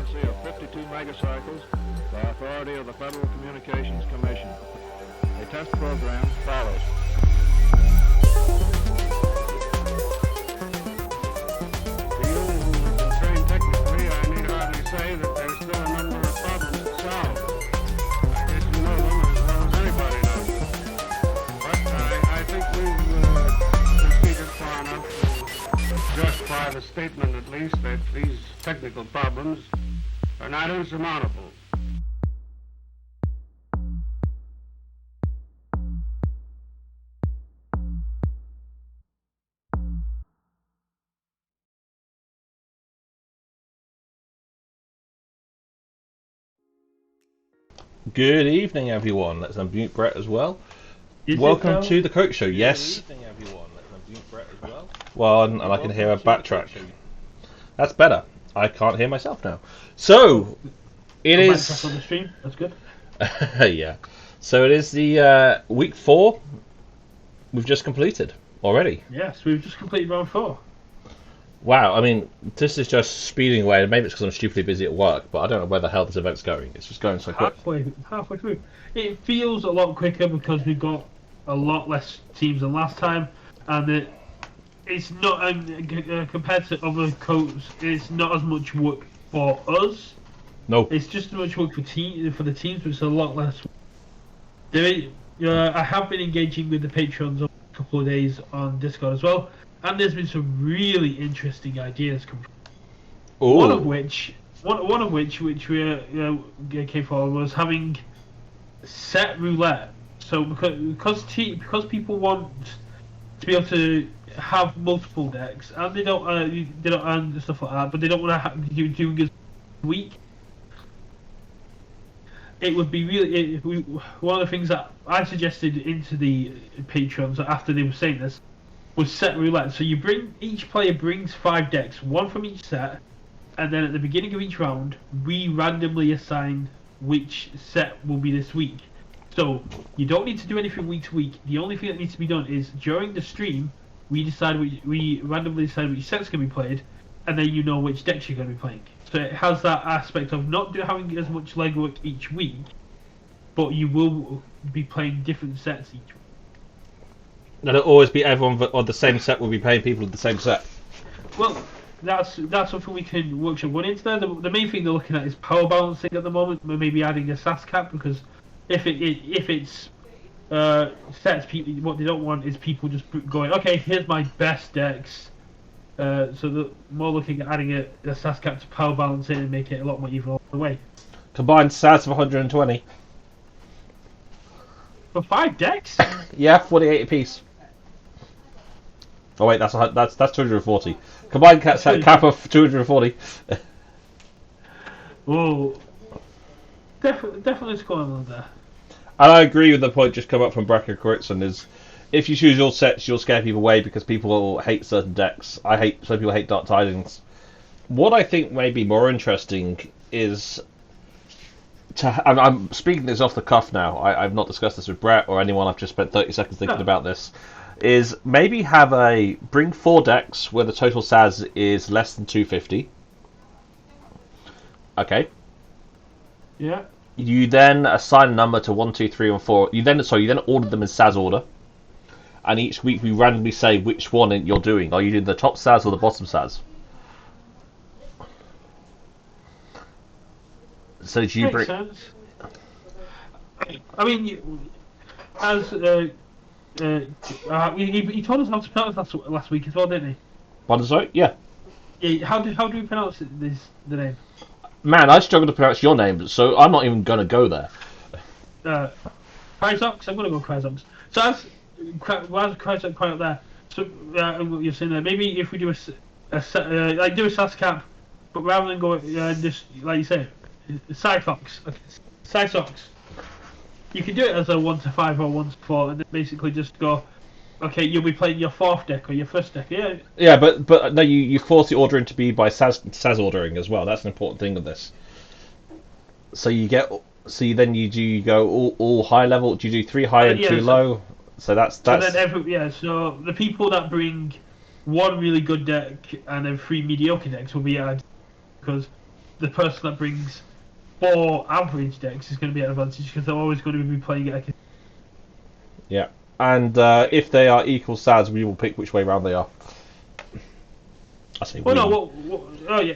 frequency of 52 megacycles by authority of the Federal Communications Commission. A test program follows. To you who've been trained technically, I need hardly say that there's still a number of problems to solve. I guess you know them as well as anybody knows them. But I think we've proceeded far enough to justify the statement, at least, that these technical problems are not insurmountable. Good evening, everyone. Let's unmute Brett as well. Welcome to the KOTE Show. Yes. Good evening, everyone. Let's unmute Brett as well. Well, and I can hear a backtrack. That's better. I can't hear myself now. So, it is. On the stream. That's good. Yeah. So it is the week 4. We've just completed already. Yes, we've just completed round 4. Wow. I mean, this is just speeding away. Maybe it's because I'm stupidly busy at work, but I don't know where the hell this event's going. It's just going so quick. Halfway through. It feels a lot quicker because we've got a lot less teams than last time, and it's not compared to other codes. It's not as much work for us. No. It's just as much work for the teams, but it's a lot less. I have been engaging with the patrons over a couple of days on Discord as well, and there's been some really interesting ideas coming. One of which we came forward was having set roulette. So because people want to be able to have multiple decks, and they don't and stuff like that, but they don't want to do it week. It would be really one of the things that I suggested into the patrons after they were saying this was set roulette. So each player brings 5 decks, one from each set, and then at the beginning of each round, we randomly assign which set will be this week. So you don't need to do anything week to week. The only thing that needs to be done is during the stream, we randomly decide which sets can be played, and then you know which decks you're going to be playing. So it has that aspect of not having as much legwork each week, but you will be playing different sets each week. And it'll always be everyone on the same set will be paying people with the same set. Well, that's something we can workshop one into there. The main thing they're looking at is power balancing at the moment. Maybe adding a SAS cap, because if it's sets, people, what they don't want is people just going, okay, here's my best decks. So they're more looking at adding a SAS cap to power balance it and make it a lot more even all the way. Combined SAS of 120. For 5 decks? Yeah, 48 apiece. Oh wait, that's 240. Combined cap of 240. Whoa. Definitely scoring on there. And I agree with the point just come up from Bracken Kuritzon is if you choose your sets, you'll scare people away because people hate certain decks. Some people hate Dark Tidings. What I think may be more interesting is I'm speaking this off the cuff now. I've not discussed this with Brett or anyone. I've just spent 30 seconds thinking about this. Is maybe bring 4 decks where the total SAS is less than 250. Okay. Yeah. You then assign a number to 1, 2, 3, and 4. You then order them in SAS order. And each week we randomly say which one you're doing. Are you doing the top SAS or the bottom SAS? So do you Makes sense. I mean, he told us how to pronounce last week as well, didn't he? Pardon, sorry? Yeah. Yeah. How do we pronounce the name? Man, I struggle to pronounce your name, so I'm not even going to go there. Kryzox? I'm going to go Kryzox. So as Kryzox quite up there, so what you're saying there, maybe if we do a SAS cap, but rather than go just like you say, Cyfox, you can do it as a 1 to 5 or 1 to 4, and then basically just go, okay, you'll be playing your 4th deck or your 1st deck. Yeah. Yeah, but no, you force the ordering to be by SAS ordering as well. That's an important thing of this. So you go all high level. Do you do 3 high and 2 low? So that's. So then so the people that bring 1 really good deck and then 3 mediocre decks will be added because the person that brings 4 average decks is going to be at advantage because they're always going to be playing it. Yeah, and if they are equal SADs, we will pick which way round they are. I say well, we. no, oh yeah.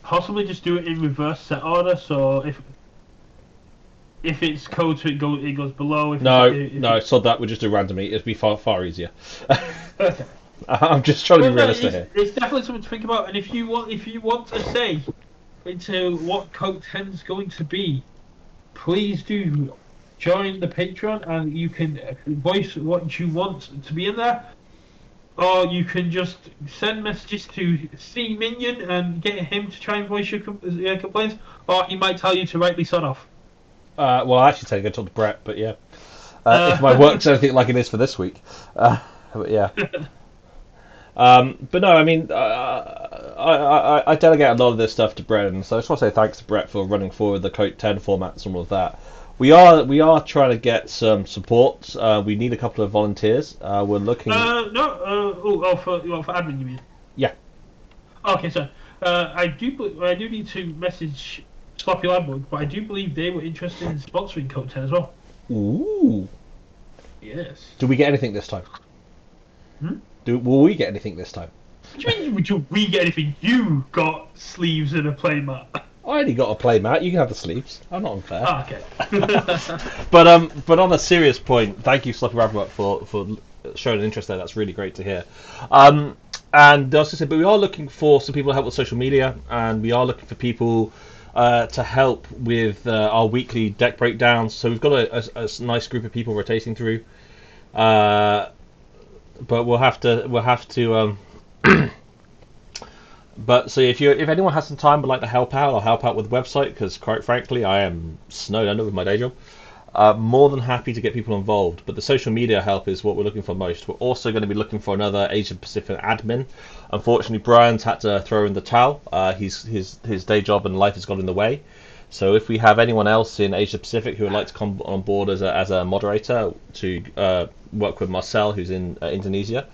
Possibly just do it in reverse set order. So if it's KOTE, it goes below. No, sod that. We'll just do randomly. It'd be far easier. I'm just trying to be realistic here. It's definitely something to think about. And if you want to say into what KOTE 10 is going to be, please do join the Patreon, and you can voice what you want to be in there. Or you can just send messages to C Minion and get him to try and voice your complaints, or he might tell you to rightly sod off. Well, I actually take it to Brett, but yeah. If my work's anything like it is for this week. But yeah. But no, I mean, I delegate a lot of this stuff to Brett, and so I just want to say thanks to Brett for running forward the KOTE 10 formats and all of that. We are trying to get some support. We need a couple of volunteers. We're looking. For admin, you mean? Yeah. Okay, so I do need to message Sloppy Labwork, but I do believe they were interested in sponsoring KOTE 10 as well. Ooh. Yes. Do we get anything this time? Will we get anything this time? What do you mean? Would we get anything? You got sleeves and a playmat. I only got a playmat. You can have the sleeves. I'm not unfair. Oh, okay. But on a serious point, thank you, Sloppy Labwork, for showing an interest there. That's really great to hear. And I was going to say, but we are looking for some people to help with social media, and we are looking for people to help with our weekly deck breakdowns. So we've got a nice group of people rotating through. But we'll have to. But so if anyone has some time would like to help out, or help out with the website, because quite frankly I am snowed under with my day job, more than happy to get people involved. But the social media help is what we're looking for most. We're also going to be looking for another Asia Pacific admin. Unfortunately, Brian's had to throw in the towel. His day job and life has got in the way. So if we have anyone else in Asia Pacific who would like to come on board as a moderator to work with Marcel, who's in Indonesia,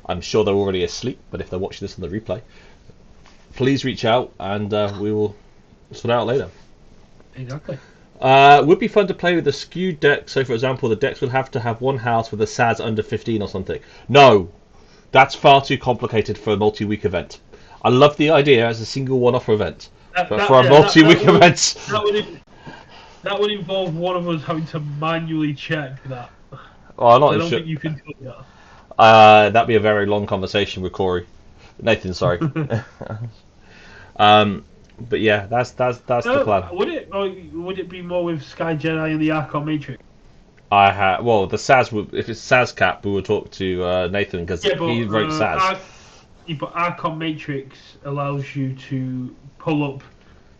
I'm sure they're already asleep, but if they're watching this on the replay, please reach out and we will sort it out later. Exactly. Would be fun to play with a skewed deck. So, for example, the decks would have to have one house with a SADS under 15 or something. No, that's far too complicated for a multi-week event. I love the idea as a single one-off event, but for a multi-week event, that would involve one of us having to manually check that. Oh, I'm not I don't sure. think you can do that. That'd be a very long conversation with Corey. Nathan, sorry. But yeah, that's the plan. Would it be more with Sky Jedi and the Archon Matrix? The SAS. If it's SAS Cap, we will talk to Nathan because he wrote SAS. But Archon Matrix allows you to pull up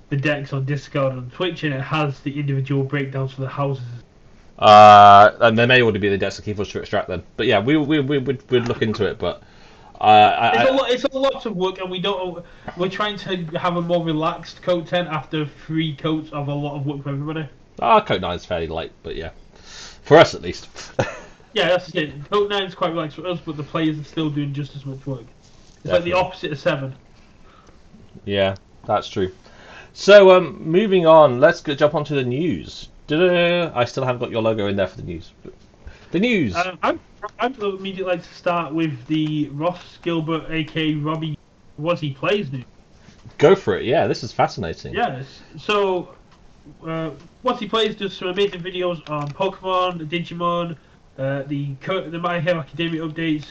the decks on Discord and Twitch, and it has the individual breakdowns for the houses. And there may already be the decks that keep us to extract them. But yeah, we'd look into it. But it's a lot of work, and we're trying to have a more relaxed KOTE 10 after 3 coats of a lot of work for everybody. KOTE 9 is fairly light, but yeah, for us at least. Yeah, that's it. KOTE 9 is quite relaxed for us, but the players are still doing just as much work. It's like the opposite of 7. Yeah, that's true. So moving on, let's jump onto the news. I still haven't got your logo in there for the news. But the news. I'd immediately like to start with the Ross Gilbert, aka Robbie, What He Plays news. Go for it. Yeah, this is fascinating. Yes. So, What He Plays does some amazing videos on Pokemon, Digimon, the My Hero Academia updates,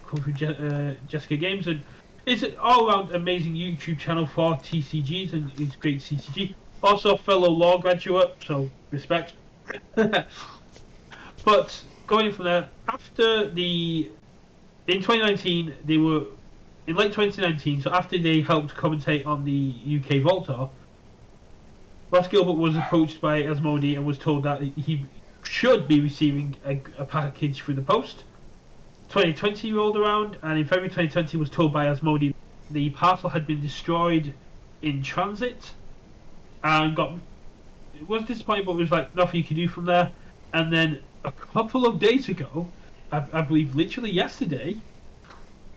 come from Jessica Games, and it's an all-round amazing YouTube channel for TCGs, and it's great CCG. Also, fellow law graduate, so respect. But going from there, in 2019, in late 2019, so after they helped commentate on the UK Vault Tour, Ross Gilbert was approached by Asmodee and was told that he should be receiving a package through the post. 2020 rolled around, and in February 2020 was told by Asmodee the parcel had been destroyed in transit, and it was disappointing, but it was like nothing you could do from there. And then a couple of days ago, I believe literally yesterday,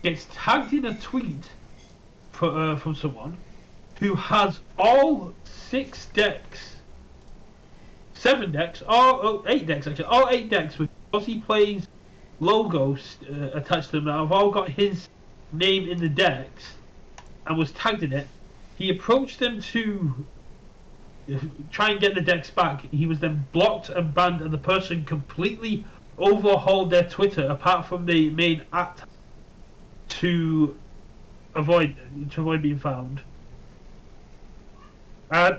gets tagged in a tweet from someone who has all 6 decks, 7 decks, all 8 decks actually, all 8 decks with Aussie Plays logos attached to them that have all got his name in the decks and was tagged in it. He approached them to try and get the decks back. He was then blocked and banned, and the person completely overhauled their Twitter apart from the main @ to avoid being found.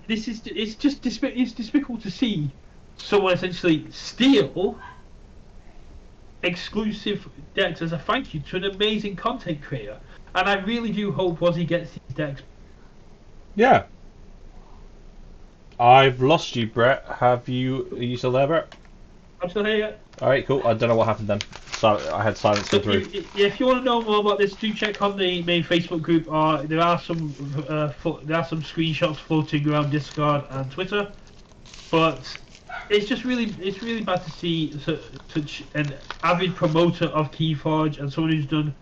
It's despicable to see someone essentially steal exclusive decks as a thank you to an amazing content creator, and I really do hope Wozzy gets these decks. Yeah. I've lost you, Brett. Are you still there, Brett? I'm still here yet. Alright, cool. I don't know what happened then. So I had silence go through. If you want to know more about this, do check on the main Facebook group. There are some screenshots floating around Discord and Twitter, but it's really bad to see such an avid promoter of Keyforge and someone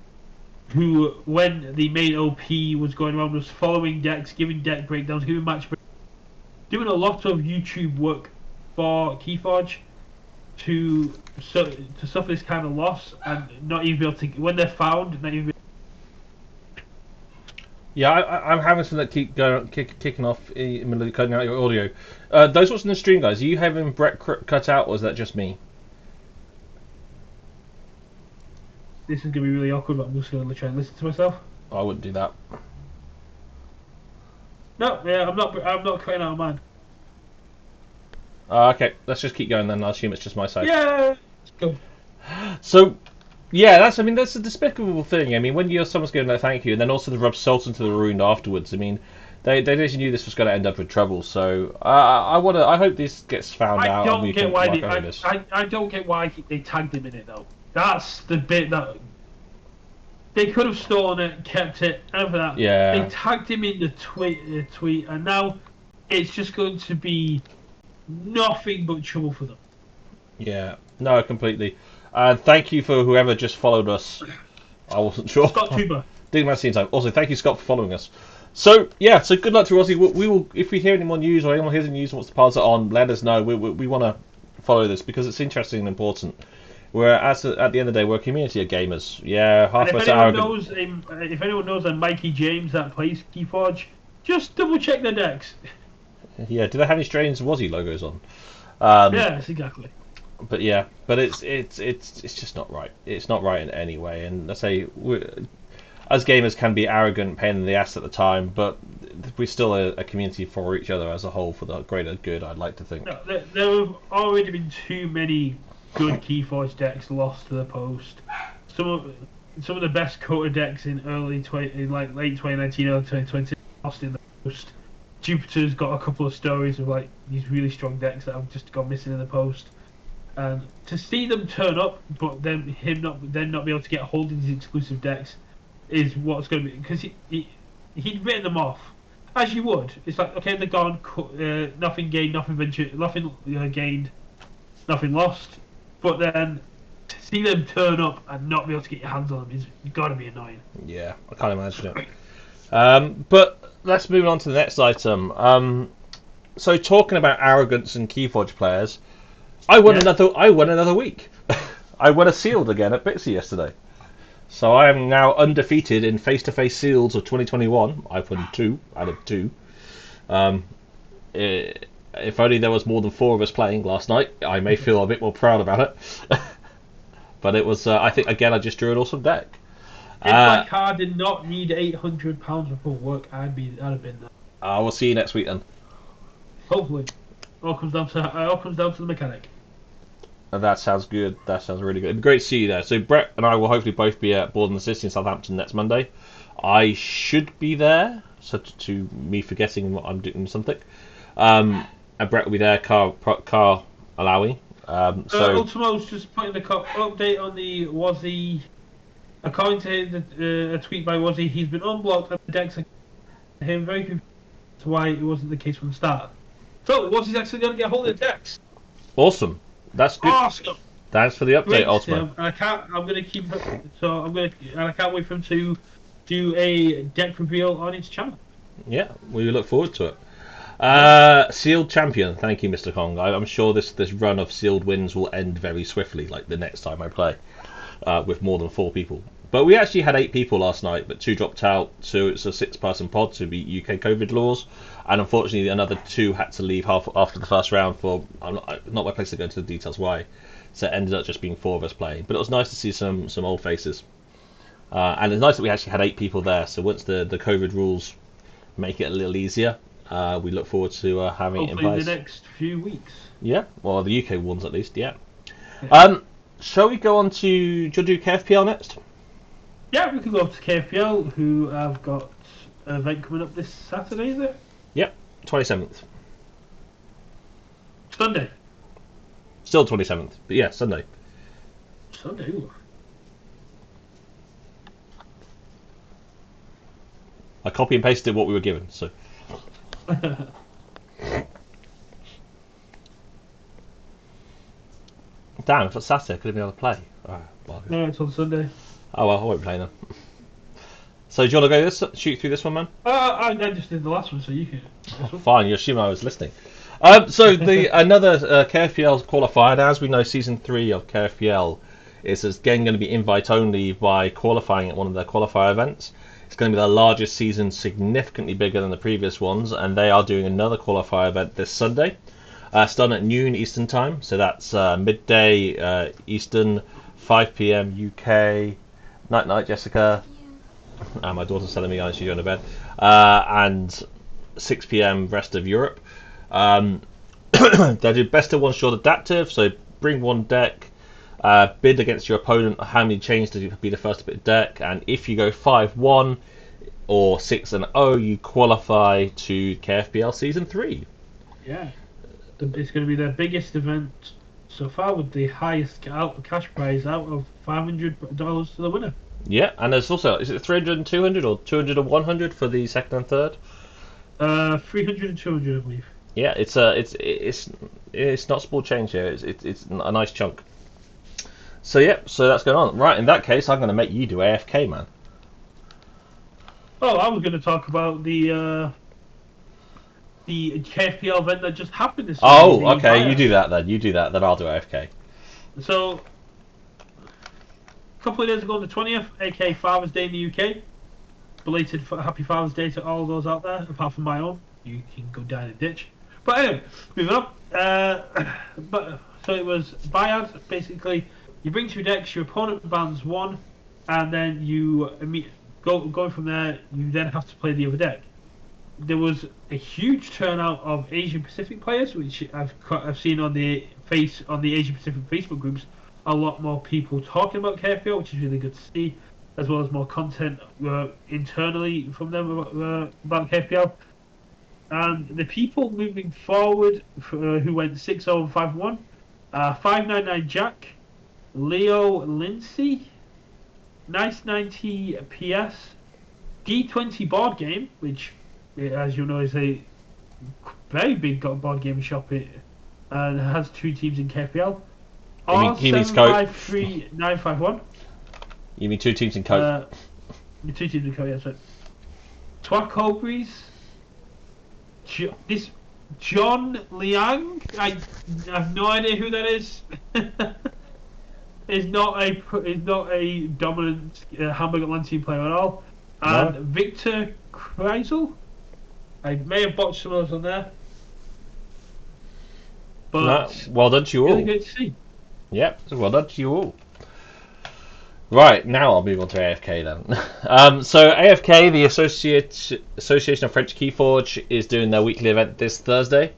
who when the main OP was going around was following decks, giving deck breakdowns, giving match breakdowns, doing a lot of YouTube work for Keyforge to suffer this kind of loss and not even be able to, when they're found, not even. Yeah, I'm having something that keep going, kicking off in the middle of cutting out your audio. Those watching the stream, guys, are you having Brett cut out, or is that just me? This is gonna be really awkward, but I'm just gonna try and listen to myself. I wouldn't do that. No, yeah, I'm not cutting out mine. Okay, let's just keep going then. I assume it's just my side. Yeah, let's go. So, yeah, that's a despicable thing. I mean, when someone's going to thank you, and then also to rub salt into the wound afterwards. I mean, they just knew this was going to end up with trouble. So I hope this gets found out. I don't get why they tagged him in it though. That's the bit that they could have stolen it, kept it, and for that. Yeah. They tagged him in the tweet, and now it's just going to be nothing but trouble for them. Yeah, no, completely. Thank you for whoever just followed us. I wasn't sure. Scott Tuber. Didn't matter the time. Also, thank you, Scott, for following us. So yeah, so good luck to Aussie. We will, if we hear any more news or anyone hears any news and wants to pass it on, let us know. We want to follow this because it's interesting and important. At the end of the day, we're a community of gamers. Yeah, half of us are arrogant. If anyone knows a Mikey James that plays Keyforge, just double check their decks. Yeah, do they have any strange Wozzy logos on? Yes, exactly. But yeah, it's just not right. It's not right in any way. And I say, as gamers can be arrogant, pain in the ass at the time, but we're still a community for each other as a whole for the greater good. I'd like to think. No, there have already been too many good Keyforge decks lost to the post. Some of the best KOTE decks in late 2019, early 2020 lost in the post. Jupiter's got a couple of stories of like these really strong decks that have just gone missing in the post. And to see them turn up, but then him not be able to get a hold of these exclusive decks is what's going to be, because he'd written them off as you would. It's like, okay, they're gone, nothing gained, nothing ventured, nothing gained, nothing lost. But then to see them turn up and not be able to get your hands on them is got to be annoying. Yeah, I can't imagine it. But let's move on to the next item. So talking about arrogance and Keyforge players, I won another week. I won a sealed again at Bitsy yesterday. So I am now undefeated in face-to-face seals of 2021. I've won 2 out of 2. If only there was more than 4 of us playing last night, I may feel a bit more proud about it. But it was, I think, again, I just drew an awesome deck. If my card did not need £800 worth of work, I'd have been there. We'll see you next week then. Hopefully. All comes down to the mechanic. That sounds good. That sounds really good. It'd be great to see you there. So Brett and I will hopefully both be at Borden City in Southampton next Monday. I should be there, subject to me forgetting what I'm doing something. And Brett will be there, car allowing. Ultimo's just putting the update on the Wozzy. According to a tweet by Wozzy, he's been unblocked and the decks are him very confused as to why it wasn't the case from the start. So Wozzy's actually going to get hold of the decks. Awesome. That's good. Awesome. Thanks for the update, Ultimo. And I can't wait for him to do a deck reveal on its channel. Yeah, we look forward to it. Sealed champion. Thank you, Mr. Kong. I'm sure this run of sealed wins will end very swiftly, like the next time I play, with more than 4 people. But we actually had 8 people last night, but 2 dropped out, so it's a 6-person pod to beat UK COVID laws, and unfortunately another 2 had to leave half after the first round for not my place to go into the details why. So it ended up just being 4 of us playing. But it was nice to see some old faces, and it's nice that we actually had 8 people there. So once the COVID rules make it a little easier, we look forward to having Hopefully it in place. in the next few weeks. Yeah, well, the UK ones at least, yeah. Yeah. Shall we go on to... Do you want to do KFPL next? Yeah, we can go up to KFPL, who have got an event coming up this Saturday, is it? Yep, 27th. Sunday. Still 27th, but yeah, Sunday. Sunday, ooh. I copy and pasted what we were given, so... Damn, if it's Saturday, I could have been able to play. Well, No, it's on Sunday. oh well, I won't play then. So do you want to go shoot through this one, man? I just did the last one, so you can. Fine, you assume I was listening. So another KFPL qualifier. Now, as we know, season 3 of KFPL is again going to be invite only by qualifying at one of their qualifier events. It's going to be the largest season, significantly bigger than the previous ones, and they are doing another qualifier event this Sunday, starting at noon Eastern time. So that's midday Eastern, 5 p.m. UK. Night, Jessica. My daughter's telling me she's going to bed. And 6 p.m. rest of Europe. They do best of one short adaptive, so bring one deck, bid against your opponent how many chains to be the first to pick deck, and if you go 5-1 or 6-0, you qualify to KFPL Season 3. Yeah. It's going to be their biggest event so far, with the highest cash prize out of $500 to the winner. Yeah, and there's also, is it 300 and 200 or 200 and 100 for the second and third? 300 and 200, I believe. Yeah, it's not small change here. It's a nice chunk. So yeah, so that's going on. Right, in that case, I'm going to make you do AFK, man. Oh, I was going to talk about the KFPL event that just happened this week. Oh, okay, you do that then. Then I'll do AFK. So, a couple of days ago on the 20th, aka Father's Day in the UK. Belated Happy Father's Day to all those out there, apart from my own. You can go down a ditch. But anyway, moving on. So it was Bayard. Basically, you bring 2 decks, your opponent bans 1, and then you going from there. You then have to play the other deck. There was a huge turnout of Asian Pacific players, which I've seen on the Asian Pacific Facebook groups. A lot more people talking about KFPL, which is really good to see, as well as more content internally from them about KFPL. And the people moving forward who went 6-0 5-1, 599 Jack, Leo Lindsay, Nice 90 PS, D20 Board Game, which, as you know, is a very big board game shop, and has 2 teams in KFPL. He means KOTE. 753951. You mean 2 teams in KOTE? 2 teams in KOTE, yes, right. Twat Cobries. This John Liang, I have no idea who that is. is not a dominant Hamburg Atlantean player at all. And no. Victor Kreisel. I may have botched some of those on there. But no, well done to you all. Really good to see. Yep, well done to you all. Right, now I'll move on to AFK then. So AFK, the Association of French Keyforge, is doing their weekly event this Thursday.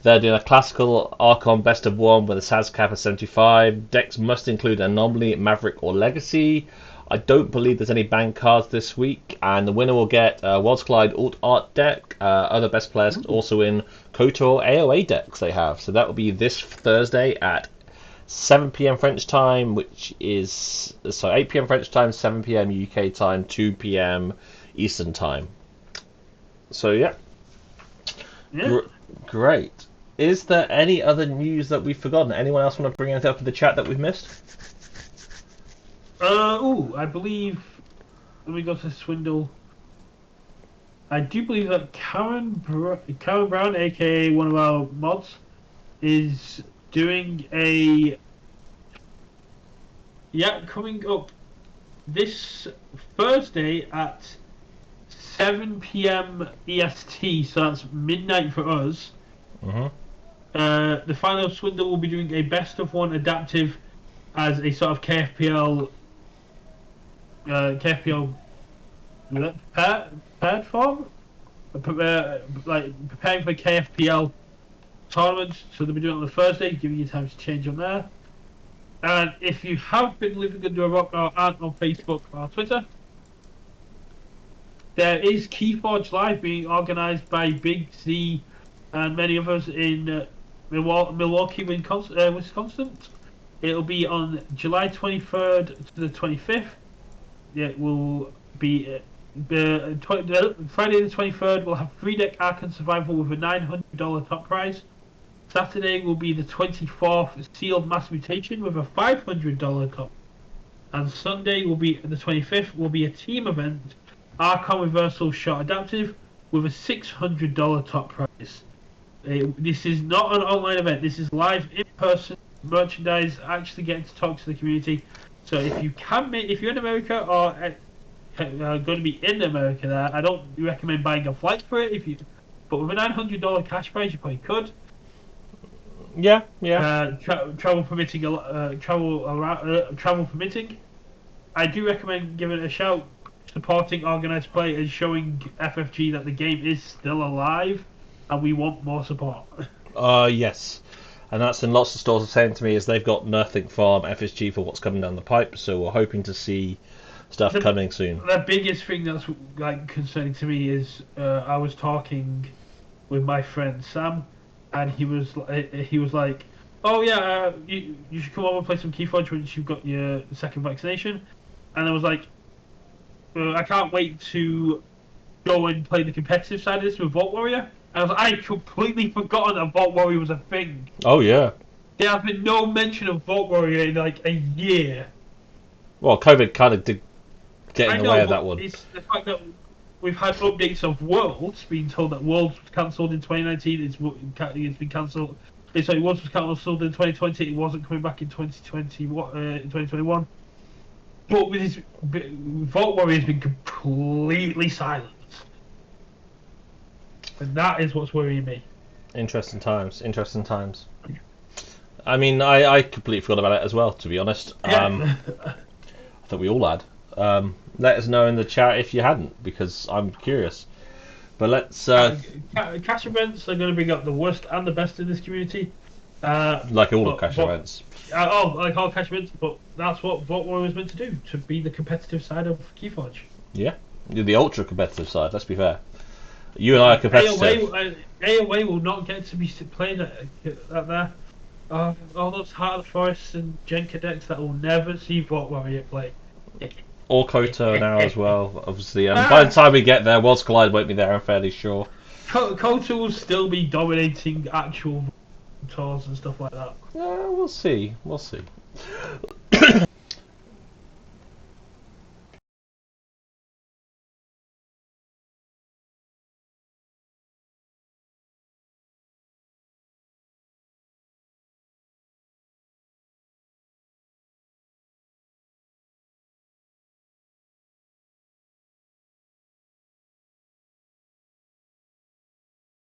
They're doing a classical Archon best of 1 with a SAS cap of 75. Decks must include Anomaly, Maverick or Legacy. I don't believe there's any banned cards this week, and the winner will get a Worlds Collide Alt Art deck. Other best players also in KOTE or AOA decks they have. So that will be this Thursday at 7 p.m. French time, which is 8 p.m. French time, 7 p.m. UK time, 2 p.m. Eastern time. So yeah. Great. Is there any other news that we've forgotten? Anyone else want to bring anything up in the chat that we've missed? I believe let me go to Swindle. I do believe that Karen Brown, aka one of our mods, is doing a coming up this Thursday at 7 p.m. EST, so that's midnight for us. The final Swindle will be doing a best of one adaptive as a sort of KFPL prepared form, like preparing for KFPL tournaments. So they'll be doing it on the Thursday, giving you time to change on there. And if you have been living under a rock or aren't on Facebook or Twitter, there is Keyforge Live being organised by Big Z and many others in Milwaukee, Wisconsin. It'll be on July 23rd to the 25th. It will be Friday the 23rd. We'll have 3-deck Arkham Survival with a $900 top prize. Saturday will be the 24th Sealed Mass Mutation with a $500 top. And Sunday will be the 25th. Will be a team event, Archon Reversal Shot Adaptive with a $600 top prize. This is not an online event. This is live in person merchandise. Actually getting to talk to the community. So if you're in America or going to be in America, there, I don't recommend buying a flight for it. But with a $900 cash prize, you probably could. Yeah. Travel permitting, travel permitting. I do recommend giving it a shout, supporting organised play and showing FFG that the game is still alive, and we want more support. Yes. And that's in lots of stores are saying to me is they've got nothing from FSG for what's coming down the pipe, so we're hoping to see stuff coming soon. The biggest thing that's like concerning to me is I was talking with my friend Sam, and he was like, "Oh yeah, you should come over and play some Keyforge once you've got your second vaccination." And I was like, "I can't wait to go and play the competitive side of this with Vault Warrior." I completely forgotten that Vault Warrior was a thing. Oh yeah. There has been no mention of Vault Warrior in like a year. Well, COVID kind of did get in the way of that one. It's the fact that we've had updates of Worlds, being told that Worlds was cancelled in 2019. It's been cancelled. Sorry, Worlds was cancelled in 2020. It wasn't coming back in 2021. But with his Vault Warrior has been completely silent. And that is what's worrying me. Interesting times. I mean, I completely forgot about it as well, to be honest. Yeah. I thought we all had. Let us know in the chat if you hadn't, because I'm curious. But let's... cash events are going to bring up the worst and the best in this community. Like all of cash events. Like all cash events, but that's what Vault Warrior was meant to do, to be the competitive side of Keyforge. Yeah, the ultra competitive side, let's be fair. You and I are competitive. AOA will not get to be playing at there. All those Heart of the Forest and Jenka decks that will never see Vault Warrior play. Or KOTE now as well, obviously. By the time we get there, Worlds Collide won't be there, I'm fairly sure. KOTE will still be dominating actual tours and stuff like that. We'll see.